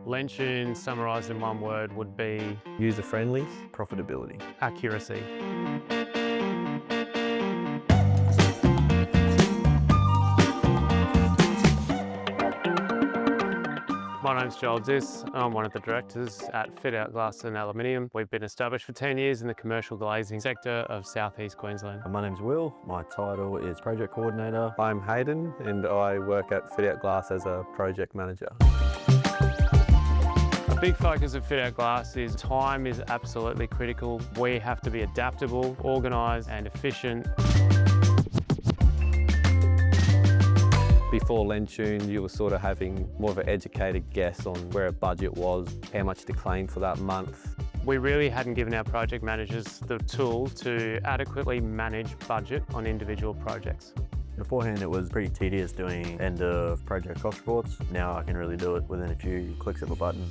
Lentune, summarised in one word, would be user-friendly, profitability. accuracy. My name's Joel Diss. I'm one of the directors at Fitout Glass and Aluminum. We've been established for 10 years in the commercial glazing sector of South East Queensland. My name's Will. My title is Project Coordinator. I'm Hayden and I work at Fitout Glass as a project manager. A big focus of Fitout Glass is time is absolutely critical. We have to be adaptable, organised and efficient. Before Lentune, you were sort of having more of an educated guess on where a budget was, how much to claim for that month. We really hadn't given our project managers the tools to adequately manage budget on individual projects. Beforehand, it was pretty tedious doing end of project cost reports. Now I can really do it within a few clicks of a button.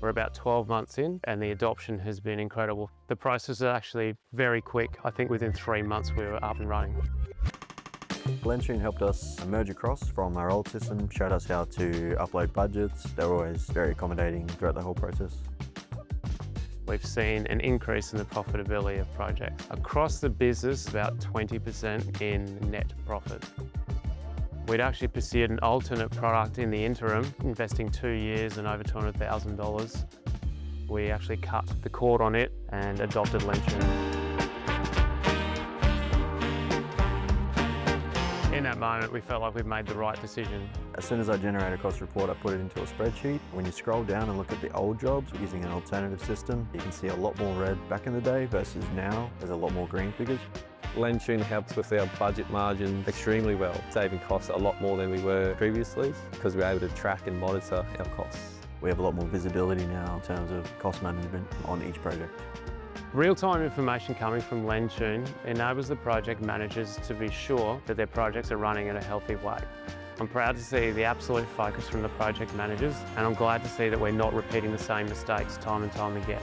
We're about 12 months in and the adoption has been incredible. The process is actually very quick. I think within 3 months we were up and running. Lentune helped us merge across from our old system, showed us how to upload budgets. They were always very accommodating throughout the whole process. We've seen an increase in the profitability of projects. Across the business, about 20% in net profit. We'd actually pursued an alternate product in the interim, investing 2 years and over $200,000. We actually cut the cord on it and adopted Lentune. In that moment, we felt like we'd made the right decision. As soon as I generate a cost report, I put it into a spreadsheet. When you scroll down and look at the old jobs using an alternative system, you can see a lot more red back in the day versus now. There's a lot more green figures. Lentune helps with our budget margin extremely well, saving costs a lot more than we were previously because we're able to track and monitor our costs. We have a lot more visibility now in terms of cost management on each project. Real-time information coming from Lentune enables the project managers to be sure that their projects are running in a healthy way. I'm proud to see the absolute focus from the project managers, and I'm glad to see that we're not repeating the same mistakes time and time again.